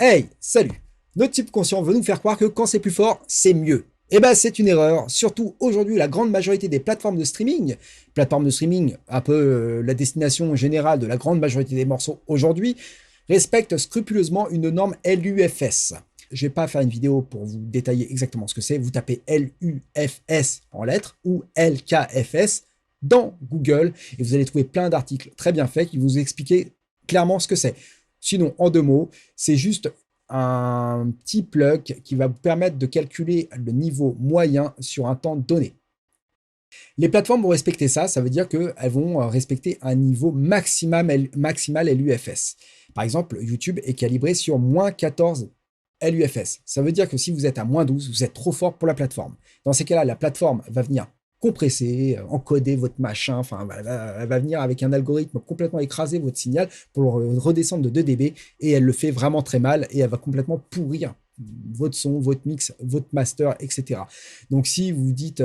Hey, salut! Notre subconscient veut nous faire croire que quand c'est plus fort, c'est mieux. Eh ben, c'est une erreur. Surtout aujourd'hui, la grande majorité des plateformes de streaming, un peu la destination générale de la grande majorité des morceaux aujourd'hui, respectent scrupuleusement une norme LUFS. Je ne vais pas faire une vidéo pour vous détailler exactement ce que c'est. Vous tapez LUFS en lettres ou LKFS dans Google et vous allez trouver plein d'articles très bien faits qui vous expliquent clairement ce que c'est. Sinon, en deux mots, c'est juste un petit plug qui va vous permettre de calculer le niveau moyen sur un temps donné. Les plateformes vont respecter ça, ça veut dire qu'elles vont respecter un niveau maximal LUFS. Par exemple, YouTube est calibré sur -14 LUFS. Ça veut dire que si vous êtes à -12, vous êtes trop fort pour la plateforme. Dans ces cas-là, la plateforme va venir compresser, encoder votre machin, enfin, elle va venir avec un algorithme complètement écraser votre signal pour le redescendre de 2 dB et elle le fait vraiment très mal et elle va complètement pourrir votre son, votre mix, votre master, etc. Donc si vous dites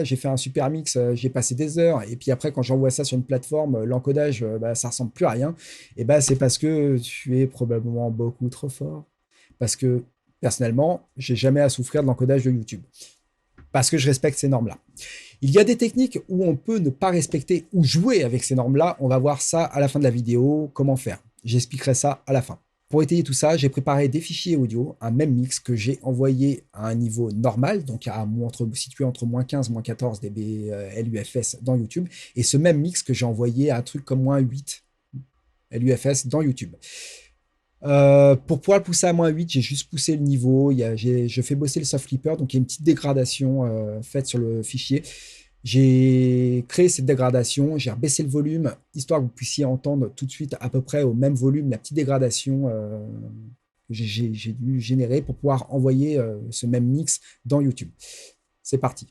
j'ai fait un super mix, j'ai passé des heures et puis après quand j'envoie ça sur une plateforme, l'encodage ça ressemble plus à rien, et c'est parce que tu es probablement beaucoup trop fort. Parce que personnellement, j'ai jamais à souffrir de l'encodage de YouTube. Parce que je respecte ces normes-là. Il y a des techniques où on peut ne pas respecter ou jouer avec ces normes-là. On va voir ça à la fin de la vidéo, comment faire. J'expliquerai ça à la fin. Pour étayer tout ça, j'ai préparé des fichiers audio, un même mix que j'ai envoyé à un niveau normal, donc situé entre -15 et -14 dB LUFS dans YouTube, et ce même mix que j'ai envoyé à un truc comme -8 LUFS dans YouTube. Pour pouvoir le pousser à -8, j'ai juste poussé le niveau. Je fais bosser le soft clipper, donc il y a une petite dégradation faite sur le fichier. J'ai créé cette dégradation, j'ai rebaissé le volume, histoire que vous puissiez entendre tout de suite à peu près au même volume la petite dégradation que j'ai dû générer pour pouvoir envoyer ce même mix dans YouTube. C'est parti.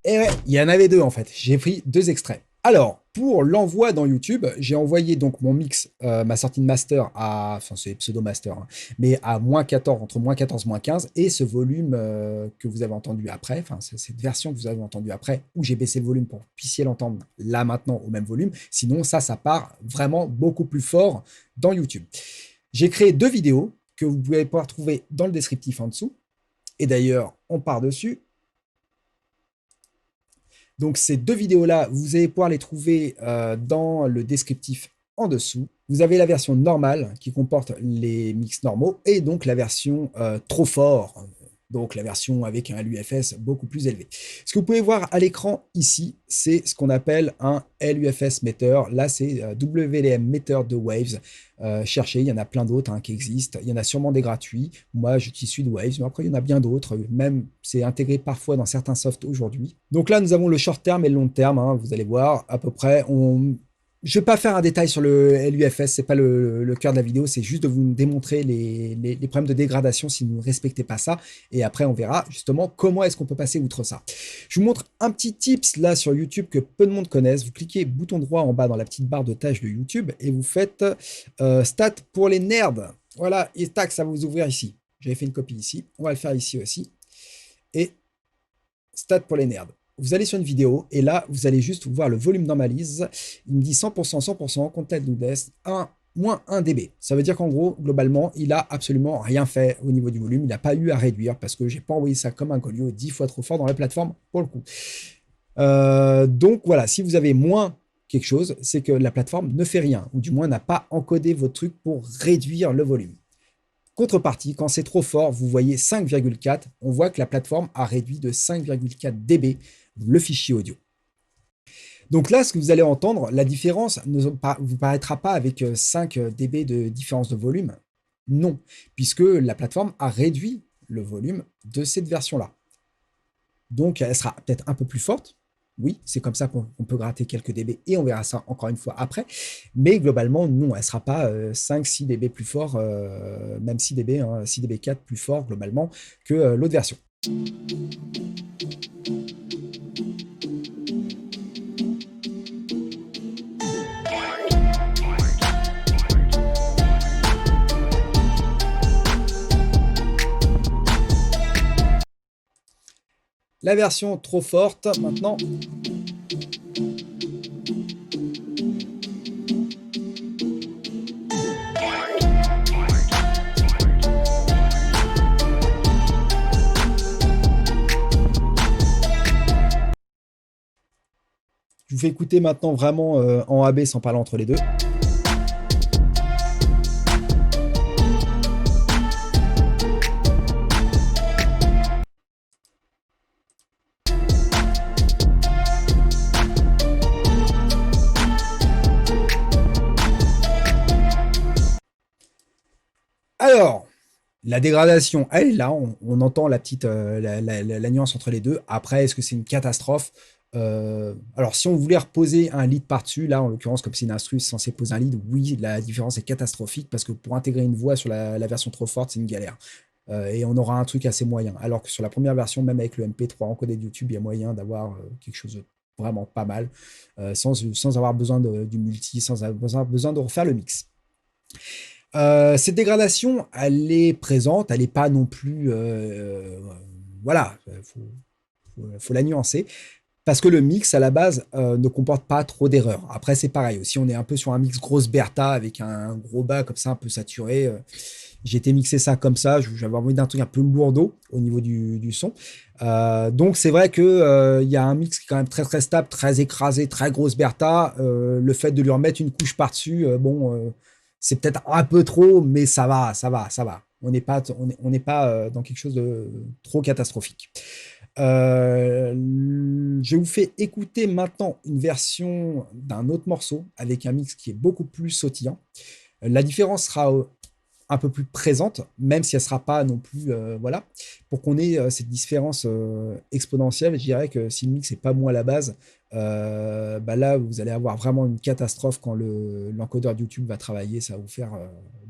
Et ouais, il y en avait deux en fait. J'ai pris 2 extraits. Alors, pour l'envoi dans YouTube, j'ai envoyé donc mon mix, ma sortie de master enfin c'est pseudo-master, hein, mais à -14, entre -14 et -15, et ce volume que vous avez entendu après, enfin cette version que vous avez entendue après, où j'ai baissé le volume pour que vous puissiez l'entendre là maintenant au même volume. Sinon, ça part vraiment beaucoup plus fort dans YouTube. J'ai créé 2 vidéos que vous pouvez pouvoir trouver dans le descriptif en dessous. Et d'ailleurs, on part dessus. Donc ces 2 vidéos-là, vous allez pouvoir les trouver dans le descriptif en dessous. Vous avez la version normale qui comporte les mix normaux et donc la version trop fort, donc la version avec un LUFS beaucoup plus élevé. Ce que vous pouvez voir à l'écran ici, c'est ce qu'on appelle un LUFS meter. Là, c'est WLM meter de Waves. Cherchez, il y en a plein d'autres qui existent. Il y en a sûrement des gratuits. Moi, j'utilise celui de Waves, mais après, il y en a bien d'autres. Même, c'est intégré parfois dans certains softs aujourd'hui. Donc là, nous avons le short terme et le long terme. Vous allez voir, à peu près, je ne vais pas faire un détail sur le LUFS, ce n'est pas le cœur de la vidéo, c'est juste de vous démontrer les problèmes de dégradation si vous ne respectez pas ça. Et après, on verra justement comment est-ce qu'on peut passer outre ça. Je vous montre un petit tips là sur YouTube que peu de monde connaissent. Vous cliquez bouton droit en bas dans la petite barre de tâches de YouTube et vous faites stats pour les nerds. Voilà, et tac, ça va vous ouvrir ici. J'avais fait une copie ici, on va le faire ici aussi. Et stats pour les nerds. Vous allez sur une vidéo et là, vous allez juste voir le volume normalize. Il me dit 100%, 100%, content loudness, -1 dB. Ça veut dire qu'en gros, globalement, il a absolument rien fait au niveau du volume. Il n'a pas eu à réduire parce que j'ai pas envoyé ça comme un Golio 10 fois trop fort dans la plateforme pour le coup. Donc voilà, si vous avez moins quelque chose, c'est que la plateforme ne fait rien ou du moins n'a pas encodé votre truc pour réduire le volume. Contrepartie, quand c'est trop fort, vous voyez 5,4, on voit que la plateforme a réduit de 5,4 dB le fichier audio. Donc là, ce que vous allez entendre, la différence ne vous paraîtra pas avec 5 dB de différence de volume. Non, puisque la plateforme a réduit le volume de cette version-là. Donc, elle sera peut-être un peu plus forte. Oui, c'est comme ça qu'on peut gratter quelques dB et on verra ça encore une fois après. Mais globalement, non, elle ne sera pas 5-6 dB plus fort, même 6 dB, 6 dB 4 plus fort globalement que l'autre version. La version trop forte, maintenant. Je vous fais écouter maintenant vraiment en AB sans parler entre les deux. Alors, la dégradation, elle est là, on entend la petite la nuance entre les deux. Après, est-ce que c'est une catastrophe? Alors, si on voulait reposer un lead par-dessus, là, en l'occurrence, comme c'est une instru censé poser un lead, oui, la différence est catastrophique parce que pour intégrer une voix sur la version trop forte, c'est une galère. Et on aura un truc assez moyen. Alors que sur la première version, même avec le MP3 encodé de YouTube, il y a moyen d'avoir quelque chose de vraiment pas mal, sans avoir besoin du multi, sans avoir besoin de refaire le mix. Cette dégradation, elle est présente, elle n'est pas non plus... voilà, faut la nuancer. Parce que le mix, à la base, ne comporte pas trop d'erreurs. Après, c'est pareil. Aussi, on est un peu sur un mix grosse Bertha avec un gros bas comme ça, un peu saturé. J'ai été mixé ça comme ça. J'avais envie d'un truc un peu lourdeau au niveau du son. Donc, c'est vrai que y a un mix qui est quand même très, très stable, très écrasé, très grosse Bertha. Le fait de lui remettre une couche par-dessus, c'est peut-être un peu trop, mais ça va, ça va, ça va. On n'est pas dans quelque chose de trop catastrophique. Je vous fais écouter maintenant une version d'un autre morceau avec un mix qui est beaucoup plus sautillant. La différence sera un peu plus présente, même si elle ne sera pas non plus... voilà. Pour qu'on ait cette différence exponentielle, je dirais que si le mix n'est pas bon à la base, là, vous allez avoir vraiment une catastrophe quand l'encodeur de YouTube va travailler, ça va vous faire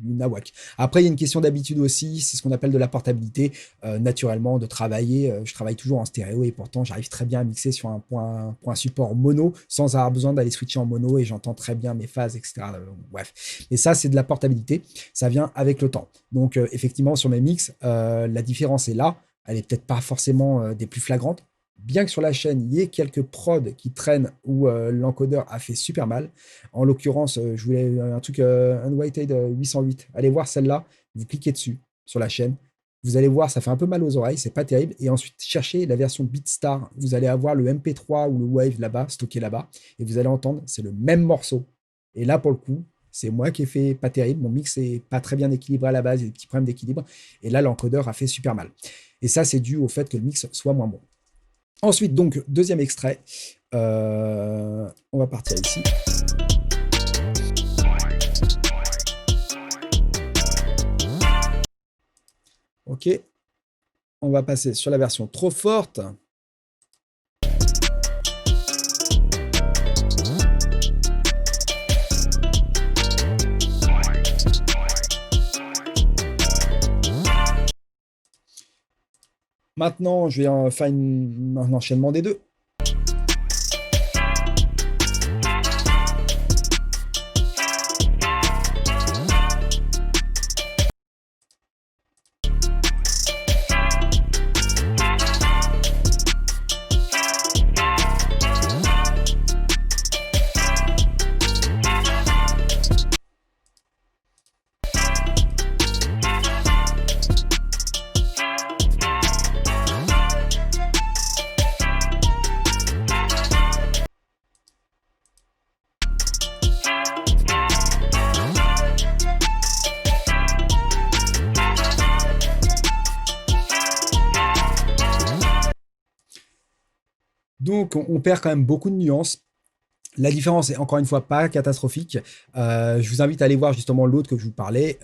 une nawak. Après, il y a une question d'habitude aussi, c'est ce qu'on appelle de la portabilité, naturellement, de travailler. Je travaille toujours en stéréo et pourtant, j'arrive très bien à mixer sur un point support mono sans avoir besoin d'aller switcher en mono et j'entends très bien mes phases, etc. Bref. Et ça, c'est de la portabilité. Ça vient avec le temps. Donc, effectivement, sur mes mix, la différence est là. Elle n'est peut-être pas forcément des plus flagrantes. Bien que sur la chaîne, il y ait quelques prods qui traînent où l'encodeur a fait super mal. En l'occurrence, je voulais un truc Unweighted 808. Allez voir celle-là, vous cliquez dessus sur la chaîne. Vous allez voir, ça fait un peu mal aux oreilles, c'est pas terrible. Et ensuite, cherchez la version Beatstar. Vous allez avoir le MP3 ou le Wave là-bas, stocké là-bas. Et vous allez entendre, c'est le même morceau. Et là, pour le coup, c'est moi qui ai fait pas terrible. Mon mix n'est pas très bien équilibré à la base, il y a des petits problèmes d'équilibre. Et là, l'encodeur a fait super mal. Et ça, c'est dû au fait que le mix soit moins bon. Ensuite, donc, deuxième extrait. On va partir ici. Ok. On va passer sur la version trop forte. Maintenant, je vais faire un enchaînement des deux. Donc, on perd quand même beaucoup de nuances. La différence est encore une fois pas catastrophique. Je vous invite à aller voir justement l'autre que je vous parlais.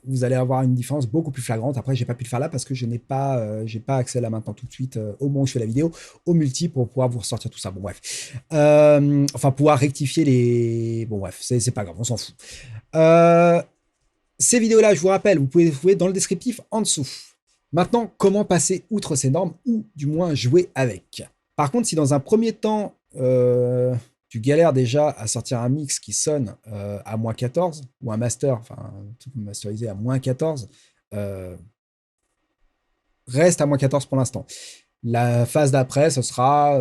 Vous allez avoir une différence beaucoup plus flagrante. Après, j'ai pas pu le faire là parce que je n'ai pas, j'ai pas accès là maintenant tout de suite au moment où je fais la vidéo au multi pour pouvoir vous ressortir tout ça. Bon bref, enfin pouvoir rectifier les. Bon bref, c'est pas grave, on s'en fout. Ces vidéos-là, je vous rappelle, vous pouvez les trouver dans le descriptif en dessous. Maintenant, comment passer outre ces normes ou du moins jouer avec? Par contre, si dans un premier temps, tu galères déjà à sortir un mix qui sonne à -14 ou un master, enfin un truc masterisé à -14, euh, reste à -14 pour l'instant. La phase d'après, ce sera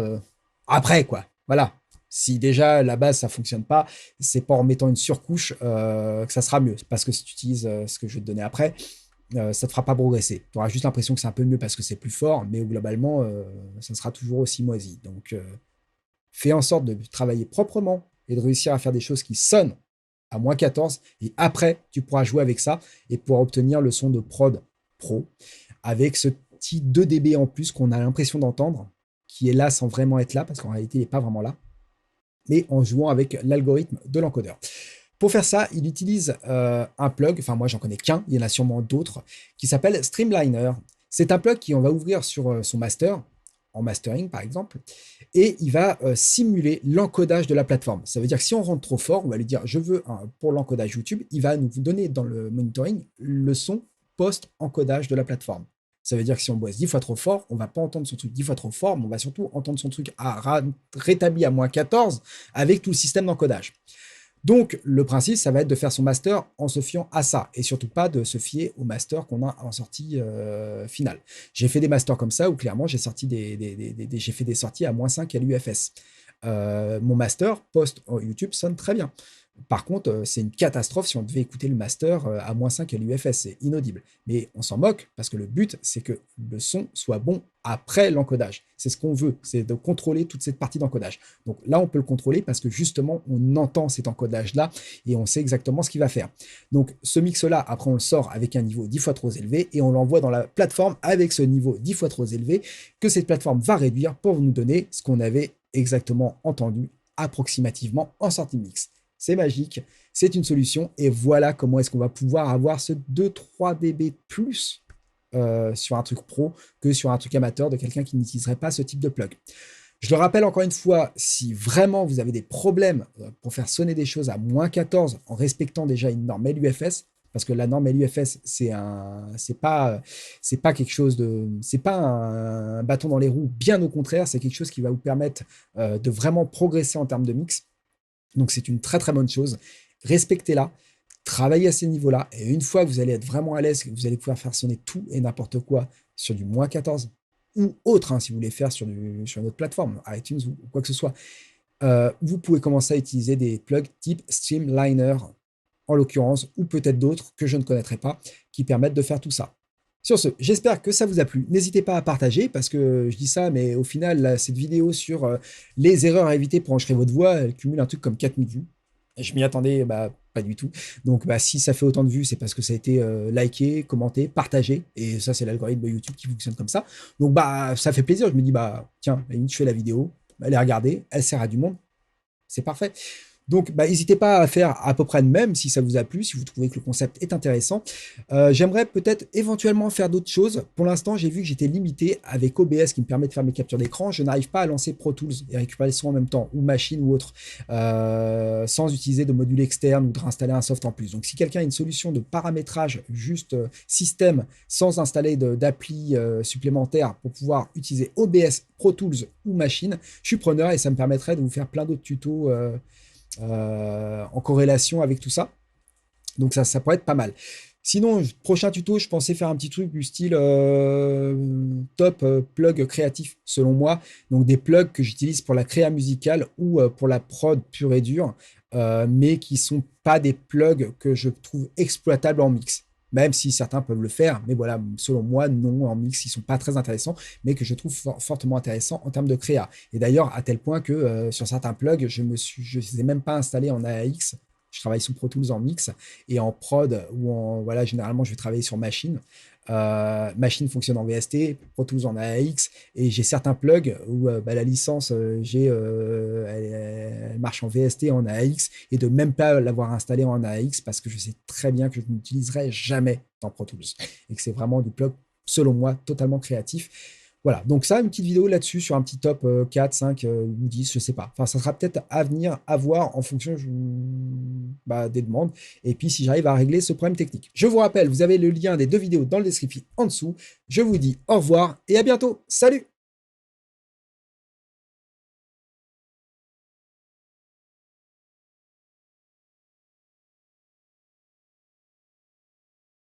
après, quoi. Voilà. Si déjà la base ça fonctionne pas, c'est pas en mettant une surcouche que ça sera mieux. Parce que si tu utilises ce que je vais te donner après, ça te fera pas progresser. Tu auras juste l'impression que c'est un peu mieux parce que c'est plus fort, mais globalement, ça sera toujours aussi moisi. Donc, fais en sorte de travailler proprement et de réussir à faire des choses qui sonnent à -14. Et après, tu pourras jouer avec ça et pouvoir obtenir le son de prod pro avec ce petit 2 dB en plus qu'on a l'impression d'entendre, qui est là sans vraiment être là, parce qu'en réalité, il n'est pas vraiment là, mais en jouant avec l'algorithme de l'encodeur. Pour faire ça, il utilise un plug, enfin moi j'en connais qu'un, il y en a sûrement d'autres, qui s'appelle Streamliner. C'est un plug qui on va ouvrir sur son master, en mastering par exemple, et il va simuler l'encodage de la plateforme. Ça veut dire que si on rentre trop fort, on va lui dire je veux pour l'encodage YouTube, il va nous donner dans le monitoring le son post-encodage de la plateforme. Ça veut dire que si on boisse 10 fois trop fort, on ne va pas entendre son truc 10 fois trop fort, mais on va surtout entendre son truc rétabli à -14 avec tout le système d'encodage. Donc, le principe, ça va être de faire son master en se fiant à ça, et surtout pas de se fier au master qu'on a en sortie finale. J'ai fait des masters comme ça, où clairement, j'ai fait des sorties à -5 à l'UFS. Mon master post YouTube sonne très bien. Par contre, c'est une catastrophe si on devait écouter le master à -5 à l'UFS, c'est inaudible. Mais on s'en moque parce que le but, c'est que le son soit bon après l'encodage. C'est ce qu'on veut, c'est de contrôler toute cette partie d'encodage. Donc là, on peut le contrôler parce que justement, on entend cet encodage-là et on sait exactement ce qu'il va faire. Donc ce mix-là, après, on le sort avec un niveau 10 fois trop élevé et on l'envoie dans la plateforme avec ce niveau 10 fois trop élevé que cette plateforme va réduire pour nous donner ce qu'on avait exactement entendu approximativement en sortie mix. C'est magique, c'est une solution, et voilà comment est-ce qu'on va pouvoir avoir ce 2-3 dB de plus sur un truc pro que sur un truc amateur de quelqu'un qui n'utiliserait pas ce type de plug. Je le rappelle encore une fois, si vraiment vous avez des problèmes pour faire sonner des choses à -14 en respectant déjà une norme LUFS, parce que la norme LUFS, c'est pas quelque chose de, c'est pas un bâton dans les roues, bien au contraire, c'est quelque chose qui va vous permettre de vraiment progresser en termes de mix. Donc c'est une très très bonne chose. Respectez-la, travaillez à ces niveaux-là, et une fois que vous allez être vraiment à l'aise, que vous allez pouvoir faire sonner tout et n'importe quoi sur du -14 ou autre, hein, si vous voulez faire sur une autre plateforme, iTunes ou quoi que ce soit, vous pouvez commencer à utiliser des plugs type Streamliner, en l'occurrence, ou peut-être d'autres que je ne connaîtrai pas, qui permettent de faire tout ça. Sur ce, j'espère que ça vous a plu. N'hésitez pas à partager, parce que je dis ça, mais au final, là, cette vidéo sur les erreurs à éviter pour enregistrer votre voix, elle cumule un truc comme 4000 vues. Et je m'y attendais pas du tout. Donc si ça fait autant de vues, c'est parce que ça a été liké, commenté, partagé. Et ça, c'est l'algorithme de YouTube qui fonctionne comme ça. Donc ça fait plaisir. Je me dis, tiens, je fais la vidéo, elle est regardée, elle sert à du monde. C'est parfait. Donc, n'hésitez pas à faire à peu près de même si ça vous a plu, si vous trouvez que le concept est intéressant. J'aimerais peut-être éventuellement faire d'autres choses. Pour l'instant, j'ai vu que j'étais limité avec OBS qui me permet de faire mes captures d'écran. Je n'arrive pas à lancer Pro Tools et récupérer le son en même temps, ou Machine ou autre, sans utiliser de module externe ou de réinstaller un soft en plus. Donc, si quelqu'un a une solution de paramétrage juste système, sans installer d'appli supplémentaire pour pouvoir utiliser OBS, Pro Tools ou Machine, je suis preneur et ça me permettrait de vous faire plein d'autres tutos en corrélation avec tout ça. Donc ça pourrait être pas mal. Sinon, prochain tuto, je pensais faire un petit truc du style top plug créatif, selon moi. Donc des plugs que j'utilise pour la créa musicale ou pour la prod pure et dure, mais qui sont pas des plugs que je trouve exploitables en mix. Même si certains peuvent le faire, mais voilà, selon moi, non, en mix, ils sont pas très intéressants, mais que je trouve fortement intéressants en termes de créa. Et d'ailleurs, à tel point que sur certains plugs, je ne les ai même pas installés en AAX. Je travaille sous Pro Tools en mix et en prod, voilà, généralement, je vais travailler sur Machine. Machine fonctionne en VST, Pro Tools en AAX, et j'ai certains plugs où la licence, elle marche en VST, en AAX, et de même pas l'avoir installé en AAX parce que je sais très bien que je n'utiliserai jamais dans Pro Tools et que c'est vraiment du plug, selon moi, totalement créatif. Voilà, donc ça, une petite vidéo là-dessus sur un petit top 4, 5 ou 10, je sais pas. Enfin, ça sera peut-être à venir, à voir en fonction des demandes. Et puis, si j'arrive à régler ce problème technique. Je vous rappelle, vous avez le lien des deux vidéos dans le descriptif en dessous. Je vous dis au revoir et à bientôt. Salut!